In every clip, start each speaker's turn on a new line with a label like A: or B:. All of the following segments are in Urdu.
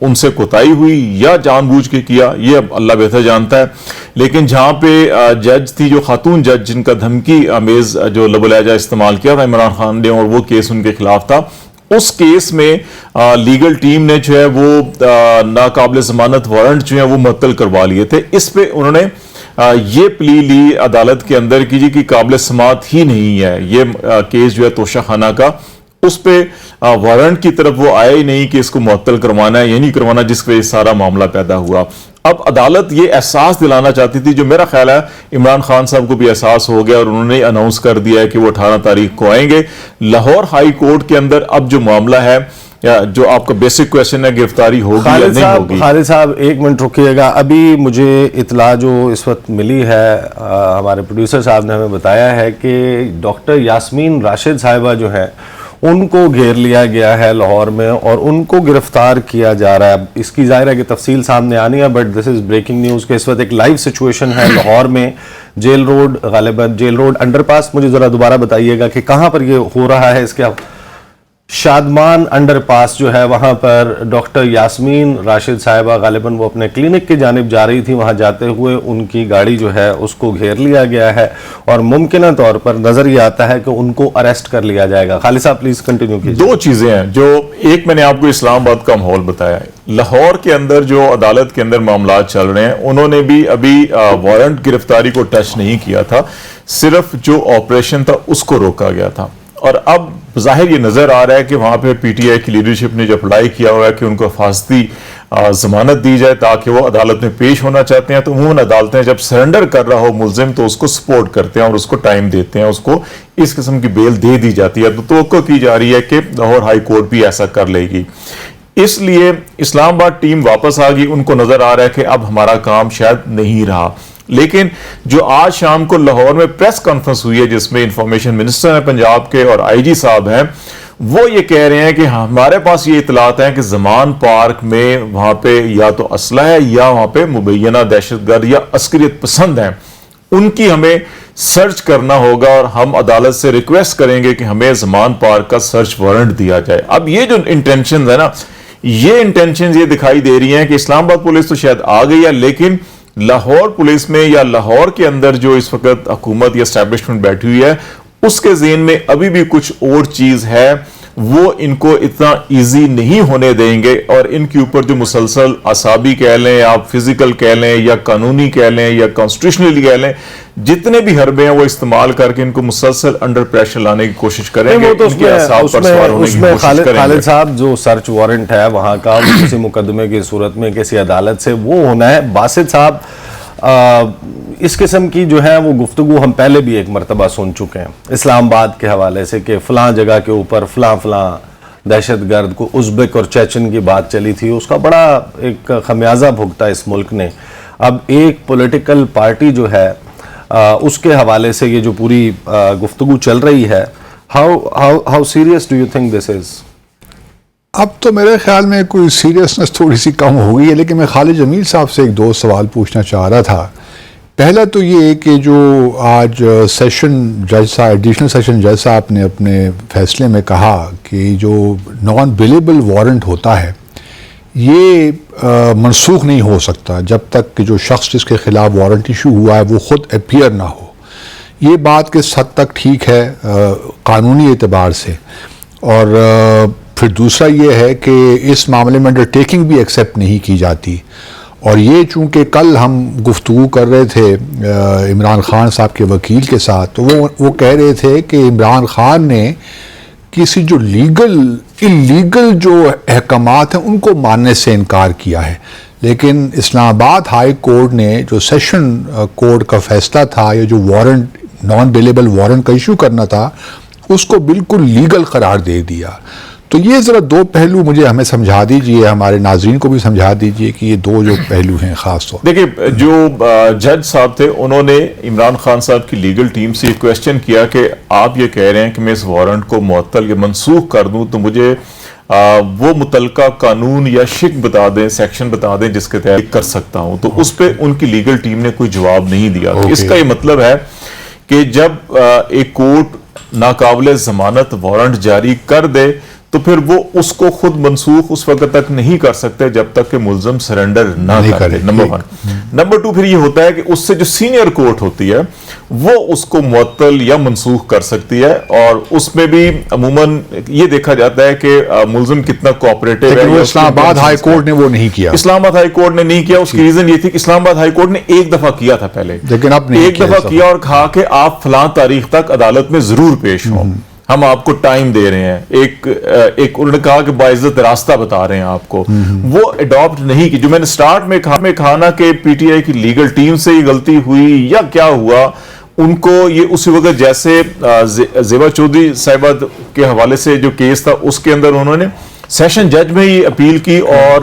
A: ان سے کوتاہی ہوئی یا جان بوجھ کے کیا یہ اب اللہ بہتر جانتا ہے. لیکن جہاں پہ جج تھی جو خاتون جج جن کا دھمکی آمیز جو لب و لہجہ استعمال کیا تھا عمران خان نے اور وہ کیس ان کے خلاف تھا, اس کیس میں لیگل ٹیم نے جو ہے وہ ناقابل ضمانت وارنٹ جو ہے وہ معطل کروا لیے تھے. اس پہ انہوں نے یہ پلی لی عدالت کے اندر کی جی کہ قابل سماعت ہی نہیں ہے یہ کیس جو ہے توشہ خانہ کا, اس پہ وارنٹ کی طرف وہ آیا ہی نہیں کہ اس کو معطل کروانا ہے یا نہیں کروانا, جس کی وجہ سے سارا معاملہ پیدا ہوا. اب عدالت یہ احساس دلانا چاہتی تھی جو میرا خیال ہے عمران خان صاحب کو بھی احساس ہو گیا اور انہوں نے اناؤنس کر دیا ہے کہ وہ 18 تاریخ کو آئیں گے لاہور ہائی کورٹ کے اندر. اب جو معاملہ ہے جو آپ کا بیسک کویسچن ہے گرفتاری ہوگی یا نہیں ہوگی.
B: خالد صاحب ایک منٹ رکیے گا, ابھی مجھے اطلاع جو اس وقت ملی ہے ہمارے پروڈیوسر صاحب نے ہمیں بتایا ہے کہ ڈاکٹر یاسمین راشد صاحبہ جو ہے ان کو گھیر لیا گیا ہے لاہور میں اور ان کو گرفتار کیا جا رہا ہے. اس کی ظاہر ہے کہ تفصیل سامنے آنی ہے, but this is breaking news کہ اس وقت ایک لائیو سچویشن ہے لاہور میں جیل روڈ, غالباً جیل روڈ انڈر پاس, مجھے ذرا دوبارہ بتائیے گا کہ کہاں پر یہ ہو رہا ہے. اس کے شادمان انڈر پاس جو ہے وہاں پر ڈاکٹر یاسمین راشد صاحبہ غالباً وہ اپنے کلینک کی جانب جا رہی تھی, وہاں جاتے ہوئے ان کی گاڑی جو ہے اس کو گھیر لیا گیا ہے اور ممکنہ طور پر نظر یہ آتا ہے کہ ان کو اریسٹ کر لیا جائے گا. خالد صاحب پلیز کنٹینیو کیجیے.
A: دو چیزیں ہیں جو ایک میں نے آپ کو اسلام آباد کا ماحول بتایا ہے, لاہور کے اندر جو عدالت کے اندر معاملات چل رہے ہیں انہوں نے بھی ابھی وارنٹ گرفتاری کو ٹچ نہیں کیا تھا, صرف جو آپریشن تھا اس کو روکا گیا تھا. اور اب ظاہر یہ نظر آ رہا ہے کہ وہاں پہ پی ٹی آئی کی لیڈرشپ نے جو اپلائی کیا ہوا ہے کہ ان کو حفاظتی ضمانت دی جائے تاکہ وہ عدالت میں پیش ہونا چاہتے ہیں, تو عموماً عدالتیں جب سرنڈر کر رہا ہو ملزم تو اس کو سپورٹ کرتے ہیں اور اس کو ٹائم دیتے ہیں, اس کو اس قسم کی بیل دے دی جاتی ہے. تو توقع کی جا رہی ہے کہ لاہور ہائی کورٹ بھی ایسا کر لے گی. اس لیے اسلام آباد ٹیم واپس آ گئی, ان کو نظر آ رہا ہے کہ اب ہمارا کام شاید نہیں رہا. لیکن جو آج شام کو لاہور میں پریس کانفرنس ہوئی ہے جس میں انفارمیشن منسٹر ہیں پنجاب کے اور آئی جی صاحب ہیں, وہ یہ کہہ رہے ہیں کہ ہمارے پاس یہ اطلاعات ہیں کہ زمان پارک میں وہاں پہ یا تو اسلحہ ہے یا وہاں پہ مبینہ دہشت گرد یا عسکریت پسند ہیں, ان کی ہمیں سرچ کرنا ہوگا اور ہم عدالت سے ریکویسٹ کریں گے کہ ہمیں زمان پارک کا سرچ وارنٹ دیا جائے. اب یہ جو انٹینشنز ہے نا, یہ انٹینشنز یہ دکھائی دے رہی ہیں کہ اسلام آباد پولیس تو شاید آ گئی ہے, لیکن لاہور پولیس میں یا لاہور کے اندر جو اس وقت حکومت یا اسٹیبلشمنٹ بیٹھی ہوئی ہے اس کے ذہن میں ابھی بھی کچھ اور چیز ہے, وہ ان کو اتنا ایزی نہیں ہونے دیں گے اور ان کے اوپر جو مسلسل اعصابی کہہ لیں آپ فزیکل کہہ لیں یا قانونی کہہ لیں یا کانسٹیٹیوشنلی کہہ لیں, جتنے بھی حربے ہیں وہ استعمال کر کے ان کو مسلسل انڈر پریشر لانے کی کوشش کریں گے.
B: خالد صاحب جو سرچ وارنٹ ہے وہاں کا کسی مقدمے کی صورت میں کسی عدالت سے وہ ہونا ہے. باسط صاحب اس قسم کی جو ہے وہ گفتگو ہم پہلے بھی ایک مرتبہ سن چکے ہیں اسلام آباد کے حوالے سے کہ فلاں جگہ کے اوپر فلاں دہشت گرد کو ازبک اور چیچن کی بات چلی تھی, اس کا بڑا ایک خمیازہ بھگتا اس ملک نے. اب ایک پولیٹیکل پارٹی جو ہے اس کے حوالے سے یہ جو پوری گفتگو چل رہی ہے, how serious do you think this is?
C: اب تو میرے خیال میں کوئی سیریسنس تھوڑی سی کم ہو گئی ہے, لیکن میں خالد جمیل صاحب سے ایک دو سوال پوچھنا چاہ رہا تھا. پہلا تو یہ کہ جو آج سیشن جج صاحب ایڈیشنل سیشن جج صاحب نے اپنے فیصلے میں کہا کہ جو نان بیلیبل وارنٹ ہوتا ہے یہ منسوخ نہیں ہو سکتا جب تک کہ جو شخص جس کے خلاف وارنٹ ایشو ہوا ہے وہ خود اپیئر نہ ہو. یہ بات کس حد تک ٹھیک ہے قانونی اعتبار سے, اور پھر دوسرا یہ ہے کہ اس معاملے میں انڈرٹیکنگ بھی ایکسیپٹ نہیں کی جاتی. اور یہ چونکہ کل ہم گفتگو کر رہے تھے عمران خان صاحب کے وکیل کے ساتھ, تو وہ کہہ رہے تھے کہ عمران خان نے کسی جو انلیگل جو احکامات ہیں ان کو ماننے سے انکار کیا ہے, لیکن اسلام آباد ہائی کورٹ نے جو سیشن کورٹ کا فیصلہ تھا یا جو وارنٹ نان بیلیبل وارنٹ کا ایشو کرنا تھا اس کو بالکل لیگل قرار دے دیا. تو یہ ذرا دو پہلو مجھے ہمیں سمجھا دیجئے, ہمارے ناظرین کو بھی سمجھا دیجئے کہ یہ دو جو پہلو ہیں خاص طور.
A: دیکھیں جو جج صاحب تھے انہوں نے عمران خان صاحب کی لیگل ٹیم سے یہ کویسچن کیا کہ آپ یہ کہہ رہے ہیں کہ میں اس وارنٹ کو معطل یا منسوخ کر دوں تو مجھے وہ متعلقہ قانون یا شک بتا دیں, سیکشن بتا دیں جس کے تحت کر سکتا ہوں. تو اس پہ ان کی لیگل ٹیم نے کوئی جواب نہیں دیا. اس کا یہ مطلب ہے کہ جب ایک کورٹ ناقابل ضمانت وارنٹ جاری کر دے تو پھر وہ اس کو خود منسوخ اس وقت تک نہیں کر سکتے جب تک کہ ملزم سرنڈر نہ کرے. نمبر 1. نمبر 2 پھر یہ ہوتا ہے کہ اس سے جو سینئر کورٹ ہوتی ہے وہ اس کو معطل یا منسوخ کر سکتی ہے, اور اس میں بھی عموماً یہ دیکھا جاتا ہے کہ ملزم کتنا کوآپریٹو ہے.
C: لیکن وہ اسلام آباد ہائی کورٹ نے وہ نہیں کیا.
A: اسلام آباد ہائی کورٹ نے نہیں کیا. اس کی ریزن یہ تھی کہ اسلام آباد ہائی کورٹ نے ایک دفعہ کیا تھا پہلے,
C: لیکن اب نہیں
A: ایک دفعہ کیا اور کہا کہ آپ فلاں تاریخ تک عدالت میں ضرور پیش ہوں, ہم آپ کو ٹائم دے رہے ہیں. ایک انہوں نے کہا کہ باعزت راستہ بتا رہے ہیں آپ کو. وہ اڈاپٹ نہیں کی. جو میں نے سٹارٹ میں کہا نا کہ پی ٹی آئی کی لیگل ٹیم سے یہ غلطی ہوئی یا کیا ہوا, ان کو یہ اسی وقت جیسے زیبا چودھری صاحبہ کے حوالے سے جو کیس تھا اس کے اندر انہوں نے سیشن جج میں ہی اپیل کی اور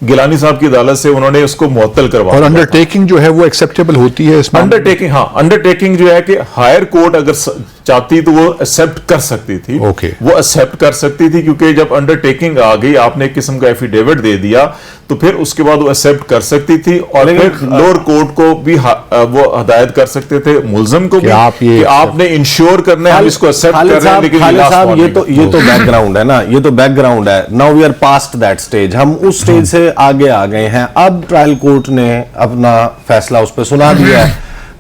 A: گیلانی صاحب کی عدالت سے انہوں نے اس کو معطل کروا.
C: اور انڈر ٹیکنگ جو ہے وہ ایکسیپٹیبل ہوتی ہے اس میں.
A: انڈر ٹیکنگ جو ہے کہ ہائر کورٹ اگر چاہتی تو وہ ایکسیپٹ کر سکتی تھی. وہ ایکسیپٹ کر سکتی تھی کیونکہ جب انڈر ٹیکنگ آ گئی, آپ نے ایک قسم کا ایفیڈیوٹ دے دیا, تو پھر اس کے بعد وہ ایکسیپٹ کر سکتی تھی. اور پھر لوور کورٹ کو بھی وہ ہدایت کر سکتے تھے ملزم کو بھی کہ آپ نے انشور کرنا ہے, ہم اس کو ایکسیپٹ کر رہے ہیں. لیکن
B: یہ تو بیک گراؤنڈ ہے نا, یہ تو بیک گراؤنڈ ہے. Now we are past that stage, ہم اس سٹیج سے آگے آ گئے ہیں. اب ٹرائل کورٹ نے اپنا فیصلہ اس پہ سنا دیا ہے.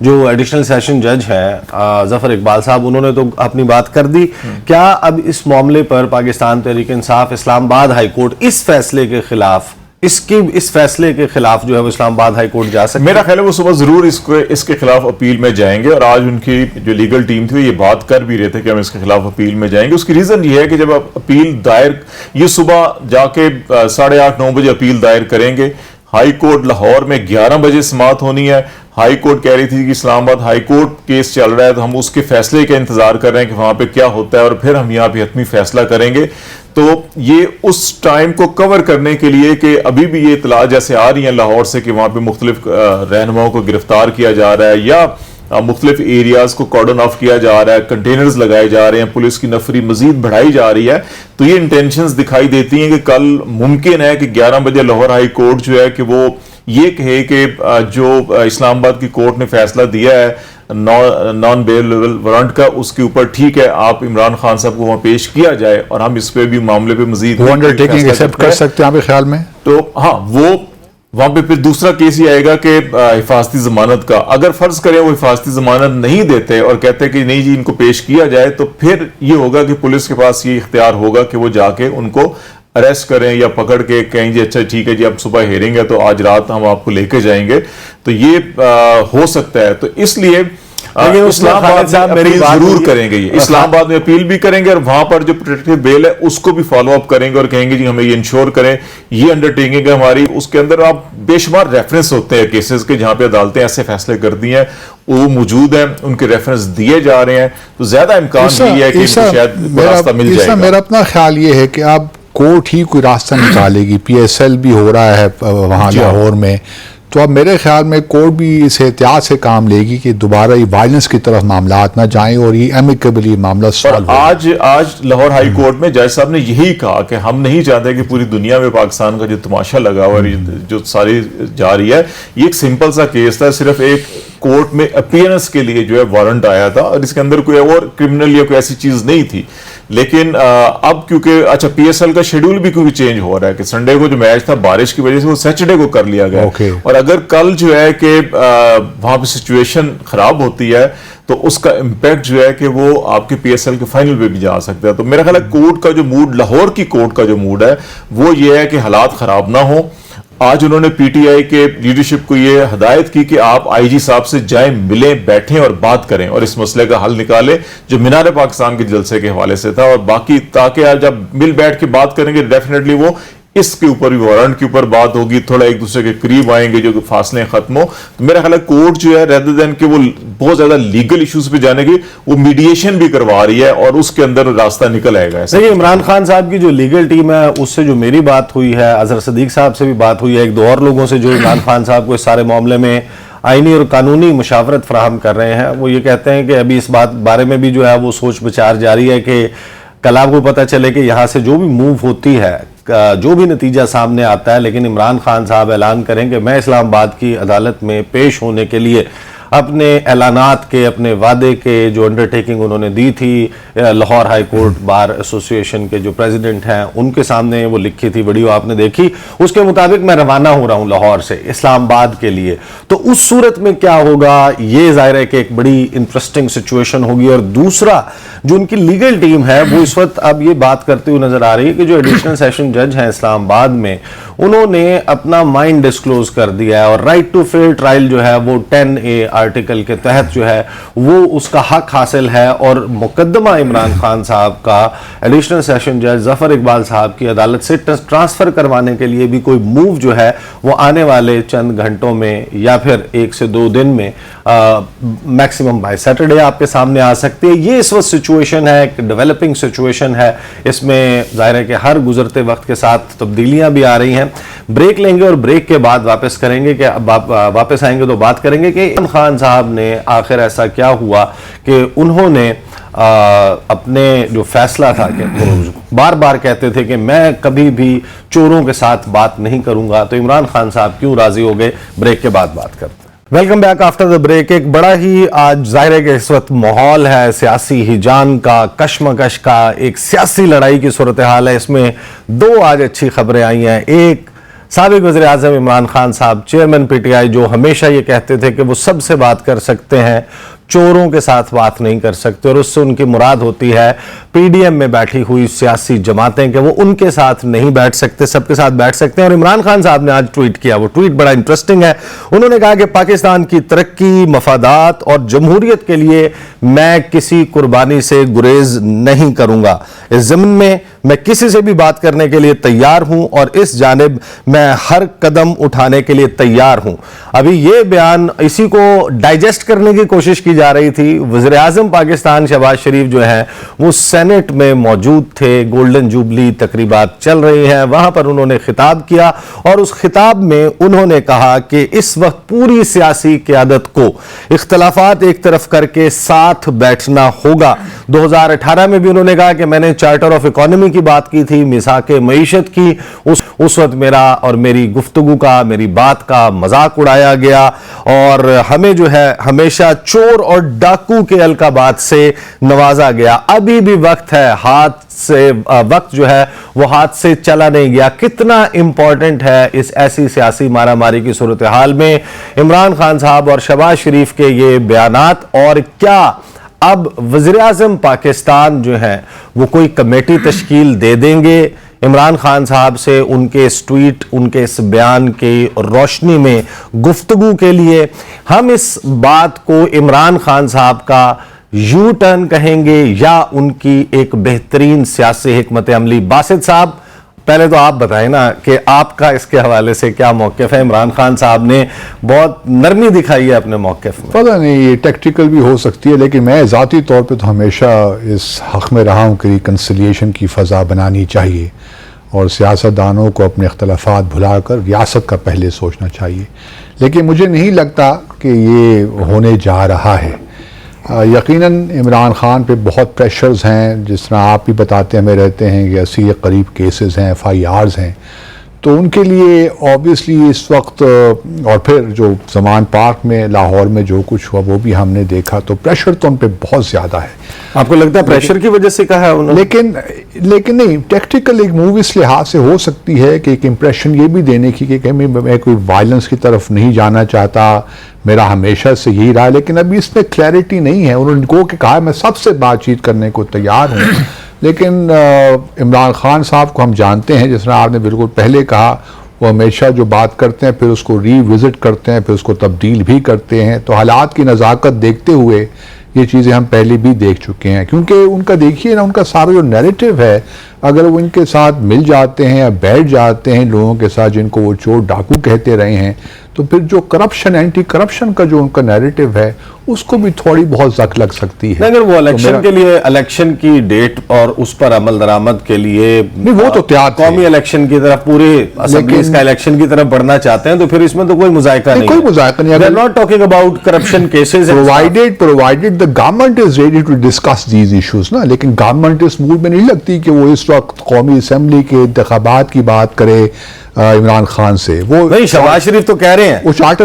B: جو ایڈیشنل سیشن جج ہیں ظفر اقبال صاحب, انہوں نے تو اپنی بات کر دی. کیا اب اس معاملے پر پاکستان تحریک انصاف اسلام آباد ہائی کورٹ اس فیصلے کے خلاف اس فیصلے کے خلاف جو ہے وہ اسلام آباد ہائی کورٹ جا سکتے؟
A: میرا خیال ہے وہ صبح ضرور اس کے خلاف اپیل میں جائیں گے, اور آج ان کی جو لیگل ٹیم تھی یہ بات کر بھی رہے تھے کہ ہم اس کے خلاف اپیل میں جائیں گے. اس کی ریزن یہ ہے کہ جب آپ اپیل دائر, یہ صبح جا کے 8:30-9 بجے اپیل دائر کریں گے. ہائی کورٹ لاہور میں 11 بجے سماعت ہونی ہے. ہائی کورٹ کہہ رہی تھی کہ اسلام آباد ہائی کورٹ کیس چل رہا ہے تو ہم اس کے فیصلے کا انتظار کر رہے ہیں کہ وہاں پہ کیا ہوتا ہے, اور پھر ہم یہاں پہ حتمی فیصلہ کریں گے. تو یہ اس ٹائم کو کور کرنے کے لیے کہ ابھی بھی یہ اطلاع جیسے آ رہی ہیں لاہور سے کہ وہاں پہ مختلف رہنماؤں کو گرفتار کیا جا رہا ہے یا مختلف ایریاز کو کارڈن آف کیا جا رہا ہے, کنٹینرز لگائے جا رہے ہیں, پولیس کی نفری مزید بڑھائی جا رہی ہے, تو یہ انٹینشنز دکھائی دیتی ہیں کہ کل ممکن ہے کہ 11 بجے لاہور ہائی کورٹ جو ہے کہ وہ یہ کہے کہ جو اسلام آباد کی کورٹ نے فیصلہ دیا ہے نان بیلیبل وارنٹ کا, اس کے اوپر ٹھیک ہے آپ عمران خان صاحب کو وہاں پیش کیا جائے اور ہم اس پہ بھی معاملے پہ مزید
C: انڈرٹیکنگ ایکسیپٹ کر سکتے ہیں آپ کے خیال میں.
A: تو ہاں وہ وہاں پہ پھر دوسرا کیس ہی آئے گا کہ حفاظتی ضمانت کا. اگر فرض کریں وہ حفاظتی ضمانت نہیں دیتے اور کہتے کہ نہیں جی ان کو پیش کیا جائے, تو پھر یہ ہوگا کہ پولیس کے پاس یہ اختیار ہوگا کہ وہ جا کے ان کو اریسٹ کریں یا پکڑ کے کہیں جی اچھا ٹھیک ہے جی اب صبح ہیرنگ ہے تو آج رات ہم آپ کو لے کے جائیں گے. تو یہ ہو سکتا ہے. تو اس لیے اسلام آباد میں ضرور کریں گے, یہ اسلام آباد میں اپیل بھی کریں گے اور وہاں پر جو پروٹیکٹیو بیل ہے اس کو بھی فالو اپ کریں گے اور کہیں گے جی ہمیں یہ انشور کریں, یہ انڈرٹیکنگ ہے ہماری. اس کے اندر آپ بے شمار ریفرنس ہوتے ہیں کیسز کے جہاں پہ عدالتیں ایسے فیصلے کرتی ہیں, وہ موجود ہیں, ان کے ریفرنس دیے جا رہے ہیں. تو زیادہ امکان نہیں ہے کہ ان کو شاید راستہ مل جائے گا.
C: میرا اپنا خیال یہ ہے کہ اب کورٹ ہی کوئی راستہ نکالے گی. پی ایس ایل بھی ہو رہا ہے وہاں لاہور میں, تو اب میرے خیال میں کورٹ بھی اس احتیاط سے کام لے گی کہ دوبارہ یہ وائلنس کی طرف معاملات نہ جائیں اور یہ ایمیکیبلی معاملہ سالو ہو.
A: آج لاہور ہائی کورٹ میں جج صاحب نے یہی کہا کہ ہم نہیں چاہتے کہ پوری دنیا میں پاکستان کا جو تماشا لگا ہوا ہے جو ساری جا رہی ہے, یہ ایک سمپل سا کیس تھا, صرف ایک کورٹ میں اپیئرنس کے لیے جو ہے وارنٹ آیا تھا اور اس کے اندر کوئی اور کرمنل یا کوئی ایسی چیز نہیں تھی. لیکن اب کیونکہ اچھا پی ایس ایل کا شیڈول بھی کیونکہ چینج ہو رہا ہے کہ سنڈے کو جو میچ تھا بارش کی وجہ سے وہ سیٹرڈے کو کر لیا گیا, اور اگر کل جو ہے کہ وہاں پہ سچویشن خراب ہوتی ہے تو اس کا امپیکٹ جو ہے کہ وہ آپ کے پی ایس ایل کے فائنل پہ بھی جا سکتا ہے. تو میرا خیال ہے کورٹ کا جو موڈ, لاہور کی کورٹ کا جو موڈ ہے وہ یہ ہے کہ حالات خراب نہ ہوں. آج انہوں نے پی ٹی آئی کے لیڈرشپ کو یہ ہدایت کی کہ آپ آئی جی صاحب سے جائیں, ملیں, بیٹھیں اور بات کریں اور اس مسئلے کا حل نکالیں جو مینار پاکستان کے جلسے کے حوالے سے تھا. اور باقی تاکہ آج جب مل بیٹھ کے بات کریں گے ڈیفینیٹلی وہ اس کے اوپر بھی وارنٹ کے اوپر بات ہوگی, تھوڑا ایک دوسرے کے قریب آئیں گے جو فاصلے ختم ہو. تو میرا خیال ہے کورٹ جو ہے ریدر دین کہ وہ بہت زیادہ لیگل ایشوز پہ جانے کی, وہ میڈیشن بھی کروا رہی ہے اور اس کے اندر راستہ نکل آئے گا.
B: دیکھیے عمران خان صاحب کی جو لیگل ٹیم ہے اس سے جو میری بات ہوئی ہے, اظہر صدیق صاحب سے بھی بات ہوئی ہے, ایک دو اور لوگوں سے جو عمران خان صاحب کو اس سارے معاملے میں آئینی اور قانونی مشاورت فراہم کر رہے ہیں, وہ یہ کہتے ہیں کہ ابھی اس بات بارے میں بھی جو ہے وہ سوچ بچار جاری ہے کہ کل آپ کو پتہ چلے کہ یہاں سے جو بھی موو ہوتی ہے, جو بھی نتیجہ سامنے آتا ہے, لیکن عمران خان صاحب اعلان کریں کہ میں اسلام آباد کی عدالت میں پیش ہونے کے لیے اپنے اعلانات کے, اپنے وعدے کے جو انڈرٹیکنگ انہوں نے دی تھی Lahore high court bar association کے جو پریزیڈنٹ ہیں ان کے سامنے وہ لکھی تھی ویڈیو آپ نے دیکھی, اس کے مطابق میں روانہ ہو رہا ہوں لاہور سے اسلام آباد کے لیے. تو اس صورت میں کیا ہوگا, یہ ظاہر ہے کہ ایک بڑی انٹرسٹنگ سچویشن ہوگی. اور دوسرا جو ان کی لیگل ٹیم ہے وہ اس وقت اب یہ بات کرتے ہوئے نظر آ رہی ہے کہ جو ایڈیشنل سیشن جج ہیں اسلام آباد میں, انہوں نے اپنا مائنڈ ڈسکلوز کر دیا ہے, اور رائٹ ٹو فیئر ٹرائل جو ہے وہ 10A آرٹیکل کے تحت جو ہے وہ اس کا حق حاصل ہے. اور مقدمہ عمران خان صاحب کا ایڈیشنل سیشن جج ظفر اقبال صاحب کی عدالت سے ٹرانسفر کروانے کے لیے بھی کوئی موو جو ہے وہ آنے والے چند گھنٹوں میں یا پھر 1 سے 2 دن میں میکسیمم بائی سیٹرڈے آپ کے سامنے آ سکتی ہے. یہ اس وقت سچویشن ہے, ایک ڈیولپنگ سچویشن ہے. اس میں ظاہر ہے کہ ہر گزرتے وقت کے ساتھ تبدیلیاں بھی آ رہی ہیں. بریک لیں گے اور بریک کے بعد واپس کریں گے, کہ واپس آئیں گے تو بات کریں گے کہ عمران خان صاحب نے آخر ایسا کیا ہوا کہ انہوں نے اپنے جو فیصلہ تھا کہ بار بار کہتے تھے کہ میں کبھی بھی چوروں کے ساتھ بات نہیں کروں گا, تو عمران خان صاحب کیوں راضی ہو گئے, بریک کے بعد بات کرتے ہیں. Welcome back after the break. ایک بڑا ہی آج ظاہر ہے کہ اس وقت ماحول ہے سیاسی ہیجان کا, کشمکش کا, ایک سیاسی لڑائی کی صورتحال ہے. اس میں 2 آج اچھی خبریں آئی ہیں. ایک, سابق وزیر اعظم عمران خان صاحب چیئرمین PTI جو ہمیشہ یہ کہتے تھے کہ وہ سب سے بات کر سکتے ہیں, چوروں کے ساتھ بات نہیں کر سکتے, اور اس سے ان کی مراد ہوتی ہے PDM میں بیٹھی ہوئی سیاسی جماعتیں, کہ وہ ان کے ساتھ نہیں بیٹھ سکتے, سب کے ساتھ بیٹھ سکتے ہیں. اور عمران خان صاحب نے آج ٹویٹ کیا, وہ ٹویٹ بڑا انٹرسٹنگ ہے. انہوں نے کہا کہ پاکستان کی ترقی, مفادات اور جمہوریت کے لیے میں کسی قربانی سے گریز نہیں کروں گا. اس ضمن میں کسی سے بھی بات کرنے کے لیے تیار ہوں, اور اس جانب میں ہر قدم اٹھانے کے لیے تیار ہوں. ابھی یہ بیان اسی کو ڈائجسٹ کرنے کی کوشش کی جا رہی تھی. وزیر اعظم پاکستان شہباز شریف جو ہیں وہ سینٹ میں موجود تھے, گولڈن جوبلی تقریبات چل رہی ہیں, وہاں پر انہوں نے خطاب کیا, اور اس خطاب میں انہوں نے کہا کہ اس وقت پوری سیاسی قیادت کو اختلافات ایک طرف کر کے ساتھ بیٹھنا ہوگا. 2018 میں بھی انہوں نے کہا کہ میں نے چارٹر آف اکانومی کی بات کی تھی, میثاق معیشت کی, اس وقت میرا اور میری گفتگو کا, میری بات کا مذاق اڑایا گیا, اور ہمیں جو ہے ہمیشہ چور اور ڈاکو کے القابات سے نوازا گیا. ابھی بھی وقت ہے, وقت جو ہے وہ ہاتھ سے چلا نہیں گیا. کتنا امپورٹنٹ ہے اس ایسی سیاسی مارا ماری کی صورتحال میں عمران خان صاحب اور شہباز شریف کے یہ بیانات, اور کیا اب وزیر اعظم پاکستان جو ہیں وہ کوئی کمیٹی تشکیل دے دیں گے عمران خان صاحب سے ان کے اس ٹویٹ, ان کے اس بیان کی روشنی میں گفتگو کے لیے؟ ہم اس بات کو عمران خان صاحب کا یو ٹرن کہیں گے یا ان کی ایک بہترین سیاسی حکمت عملی؟ باسط صاحب پہلے تو آپ بتائیں نا کہ آپ کا اس کے حوالے سے کیا موقف ہے. عمران خان صاحب نے بہت نرمی دکھائی ہے اپنے موقف میں.
C: پتہ نہیں, یہ ٹیکٹیکل بھی ہو سکتی ہے, لیکن میں ذاتی طور پہ تو ہمیشہ اس حق میں رہا ہوں کہ ریکنسیلیشن کی فضا بنانی چاہیے, اور سیاستدانوں کو اپنے اختلافات بھلا کر ریاست کا پہلے سوچنا چاہیے. لیکن مجھے نہیں لگتا کہ یہ ہونے جا رہا ہے. یقیناً عمران خان پہ بہت پریشرز ہیں, جس طرح آپ بھی بتاتے ہمیں رہتے ہیں کہ 80 کے قریب کیسز ہیں, FIRs ہیں, تو ان کے لیے آبویسلی اس وقت, اور پھر جو زمان پارک میں لاہور میں جو کچھ ہوا وہ بھی ہم نے دیکھا, تو پریشر تو ان پہ بہت زیادہ ہے.
B: آپ کو لگتا ہے پریشر کی وجہ سے کہا ہے انہوں نے؟
C: لیکن نہیں, ٹیکٹیکل ایک موو اس لحاظ سے ہو سکتی ہے کہ ایک امپریشن یہ بھی دینے کی کہ میں کوئی وائلنس کی طرف نہیں جانا چاہتا, میرا ہمیشہ سے یہی رہا, لیکن ابھی اس میں کلیئرٹی نہیں ہے. انہوں نے کو کہ کہا میں سب سے بات چیت کرنے کو تیار ہوں, لیکن عمران خان صاحب کو ہم جانتے ہیں, جس طرح آپ نے بالکل پہلے کہا, وہ ہمیشہ جو بات کرتے ہیں پھر اس کو ری وزٹ کرتے ہیں, پھر اس کو تبدیل بھی کرتے ہیں. تو حالات کی نزاکت دیکھتے ہوئے یہ چیزیں ہم پہلے بھی دیکھ چکے ہیں, کیونکہ ان کا دیکھیے نا, ان کا سارا جو نیریٹو ہے, اگر وہ ان کے ساتھ مل جاتے ہیں یا بیٹھ جاتے ہیں لوگوں کے ساتھ جن کو وہ چور ڈاکو کہتے رہے ہیں, تو پھر جو کرپشن, اینٹی کرپشن کا جو ان کا نیریٹو ہے اس کو بھی تھوڑی بہت زک لگ سکتی ہے.
B: اگر وہ الیکشن کے لیے الیکشن کی ڈیٹ اور اس پر عمل درآمد کے لیے
C: وہ تو تیار
B: قومی الیکشن کی طرف پورے اسمبلیز کا الیکشن کی طرف بڑھنا چاہتے ہیں تو پھر اس میں تو کوئی مذائقہ نہیں.
C: کوئی مذائقہ نہیں.
B: We are not talking about corruption cases.
C: Provided the government is ready to discuss these issues نا, لیکن گورنمنٹ اس موڈ میں نہیں لگتی کہ وہ اس وقت قومی اسمبلی کے انتخابات کی بات کرے عمران خان سے. وہ
B: نہیں, شہباز شریف تو کہہ رہے ہیں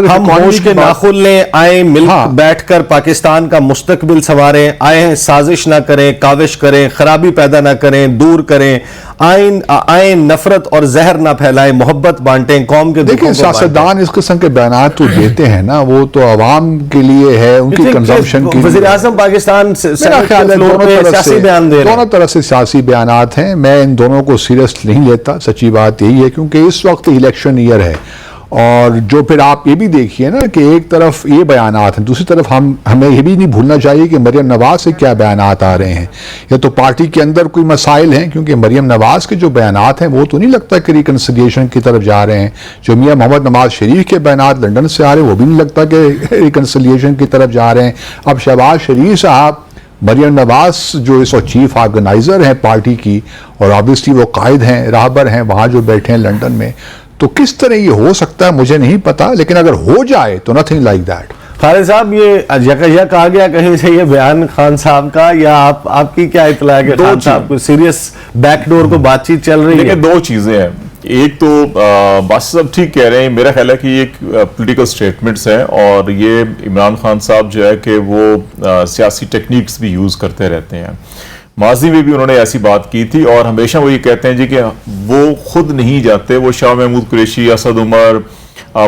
B: ہم ہوش کے ناخن لیں, آئیں مل بیٹھ کر پاکستان کا مستقبل سنواریں, آئیں سازش نہ کریں, کاوش کریں, خرابی پیدا نہ کریں, دور کریں, آئیں نفرت اور زہر نہ پھیلائیں, محبت بانٹیں, قوم کے
C: دیکھیں سیاستدان اس قسم کے بیانات تو دیتے ہیں نا, وہ تو عوام کے لیے ہے, ان کی کنزمپشن کی.
B: وزیر اعظم پاکستان
C: دونوں طرف سے سیاسی بیانات ہیں. میں ان دونوں کو سیریس نہیں لیتا, سچی بات یہی ہے, کیونکہ اس وقت الیکشن ایئر ہے. اور جو پھر آپ یہ بھی دیکھیے نا کہ ایک طرف یہ بیانات ہیں, دوسری طرف ہمیں یہ بھی نہیں بھولنا چاہیے کہ مریم نواز سے کیا بیانات آ رہے ہیں. یا تو پارٹی کے اندر کوئی مسائل ہیں, کیونکہ مریم نواز کے جو بیانات ہیں وہ تو نہیں لگتا کہ ریکنسیلیشن کی طرف جا رہے ہیں. جو میاں محمد نواز شریف کے بیانات لندن سے آ رہے ہیں وہ بھی نہیں لگتا کہ ریکنسیلیشن کی طرف جا رہے ہیں. اب شہباز شریف صاحب, مریم نواز جو اس وقت چیف آرگنائزر ہیں پارٹی کی, اور آبویسلی وہ قائد ہیں, راہبر ہیں وہاں جو بیٹھے ہیں لندن میں, تو کس طرح یہ ہو سکتا ہے مجھے نہیں پتا, لیکن اگر ہو جائے تو نتھنگ لائک دیٹ.
B: خالد صاحب, یہ یک آ گیا کہیں سے یہ بیان خان صاحب کا, یا آپ کی کیا اطلاع ہے کہ خان صاحب کو سیریس بیک ڈور کو بات چیت چل رہی ہے؟
A: دیکھیں, دو چیزیں ہیں. ایک تو باسط صاحب ٹھیک کہہ رہے ہیں, میرا خیال ہے کہ یہ پولیٹیکل سٹیٹمنٹس ہیں, اور یہ عمران خان صاحب جو ہے کہ وہ سیاسی ٹیکنیکس بھی یوز کرتے رہتے ہیں. ماضی میں بھی انہوں نے ایسی بات کی تھی, اور ہمیشہ وہ یہ کہتے ہیں جی کہ وہ خود نہیں جاتے, وہ شاہ محمود قریشی, اسد عمر,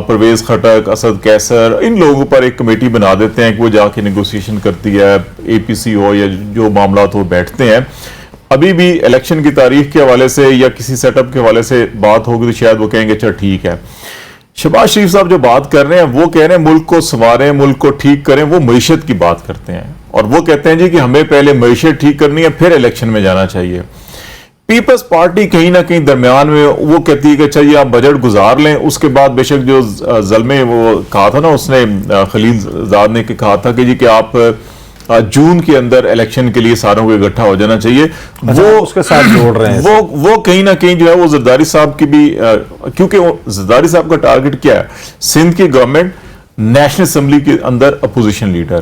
A: پرویز خٹک, اسد کیسر, ان لوگوں پر ایک کمیٹی بنا دیتے ہیں کہ وہ جا کے نیگوسیشن کرتی ہے, اے پی سی ہو یا جو معاملات ہو بیٹھتے ہیں. ابھی بھی الیکشن کی تاریخ کے حوالے سے یا کسی سیٹ اپ کے حوالے سے بات ہوگی تو شاید وہ کہیں گے اچھا ٹھیک ہے. شہباز شریف صاحب جو بات کر رہے ہیں وہ کہہ رہے ہیں ملک کو سنواریں, ملک کو ٹھیک کریں, وہ معیشت کی بات کرتے ہیں, اور وہ کہتے ہیں جی کہ ہمیں پہلے معیشت ٹھیک کرنی ہے پھر الیکشن میں جانا چاہیے. پیپلز پارٹی کہیں نہ کہیں درمیان میں وہ کہتی ہے کہ اچھا یہ آپ بجٹ گزار لیں, اس کے بعد بے شک جو ظلمے وہ کہا تھا نا, اس نے خلیل زاد نے کہا تھا کہ جی کہ آپ جون کے اندر الیکشن کے لیے ساروں کو اکٹھا ہو جانا چاہیے, وہ
B: اس کے ساتھ جوڑ رہے ہیں.
A: وہ کہیں نہ کہیں جو ہے وہ زرداری صاحب کی بھی, کیونکہ زرداری صاحب کا ٹارگٹ کیا ہے, سندھ کی گورنمنٹ, نیشنل اسمبلی کے اندر اپوزیشن لیڈر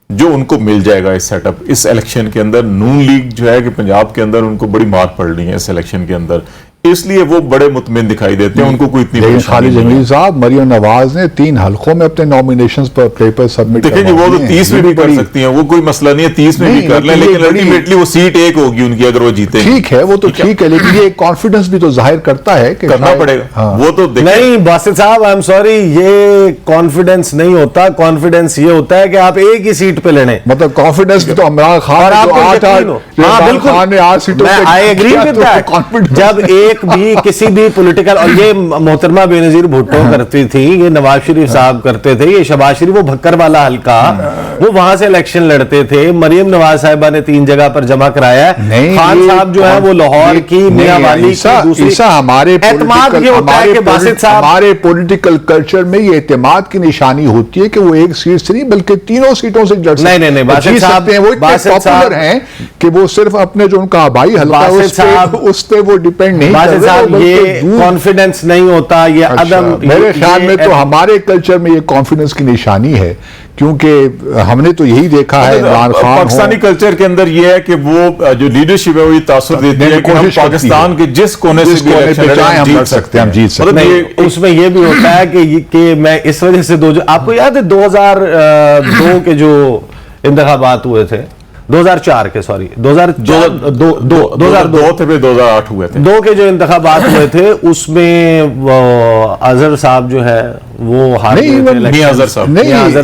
A: جو ان کو مل جائے گا اس سیٹ اپ اس الیکشن کے اندر. نون لیگ جو ہے کہ پنجاب کے اندر ان کو بڑی مار پڑ رہی ہے اس الیکشن کے اندر, اس لیے وہ بڑے مطمئن دکھائی دیتے ہیں, ان کو کوئی اتنی
C: خالد جمیل صاحب, مریم نواز نے 3 حلقوں میں اپنے نامینیشنز پر پیپر سبمٹ
A: دیکھیں جی, وہ تو 30 میں بھی کر سکتی ہیں, وہ کوئی مسئلہ نہیں ہے, 30 میں بھی کر لیں, لیکن الٹیمیٹلی وہ سیٹ ایک ہوگی ان کی اگر وہ جیتے.
C: ٹھیک ہے, وہ تو ٹھیک ہے, لیکن یہ کانفیڈنس بھی تو ظاہر کرتا ہے کہ
A: کرنا پڑے گا. وہ تو
B: نہیں باسط صاحب, آئی ایم سوری, یہ کانفیڈنس نہیں ہوتا. کانفیڈنس یہ ہوتا ہے کہ آپ ایک ہی سیٹ پہ لڑیں.
C: مطلب کانفیڈنس بھی تو عمران خان نے 8 سیٹوں پہ,
B: آئی ایگری ود دیٹ. جب ایک بھی کسی بھی پولیٹیکل, اور یہ محترمہ بے نظیر بھٹو کرتی تھی, یہ نواز شریف صاحب کرتے تھے, یہ شہباز شریف, وہ بھکر والا حلقہ, وہ وہاں سے الیکشن لڑتے تھے. مریم نواز صاحبہ نے 3 جگہ پر جمع کرایا ہے. خان صاحب جو ہے وہ لاہور کی, میاں والی کی, دوسری. اعتماد یہ ہوتا ہے کہ باسط صاحب,
C: ہمارے پولیٹیکل کلچر میں یہ اعتماد کی نشانی ہوتی ہے کہ وہ ایک سیٹ سے نہیں بلکہ 3 سیٹوں سے لڑ سکتے ہیں.
B: نہیں باسط صاحب,
C: وہ اتنے پاپولر ہیں کہ وہ صرف اپنے جو ان کا آبائی حلقہ اس پہ وہ ڈیپینڈ نہیں کرتے.
B: یہ کانفیڈنس نہیں ہوتا, یہ عدم.
C: میرے خیال میں تو ہمارے کلچر میں یہ کانفیڈنس کی نشانی ہے, کیونکہ ہم نے تو یہی دیکھا ہے. عمران خان
A: پاکستانی کلچر کے اندر یہ ہے کہ وہ جو لیڈرشپ ہے وہ یہ تاثر دیتی ہے کہ ہم پاکستان کے جس کونے سے بھی الیکشن لڑیں ہم جیت سکتے ہیں, ہم جیت سکتے ہیں.
B: اس میں یہ بھی ہوتا ہے کہ میں اس وجہ سے آپ کو یاد ہے 2002 کے جو انتخابات ہوئے تھے, 2004 کے, سوری 2002
A: تھے, 2008 ہوئے تھے,
B: 2 کے جو انتخابات ہوئے تھے, اس میں اظہر صاحب جو ہے وہ ہار گئے تھے.
A: میاں اظہر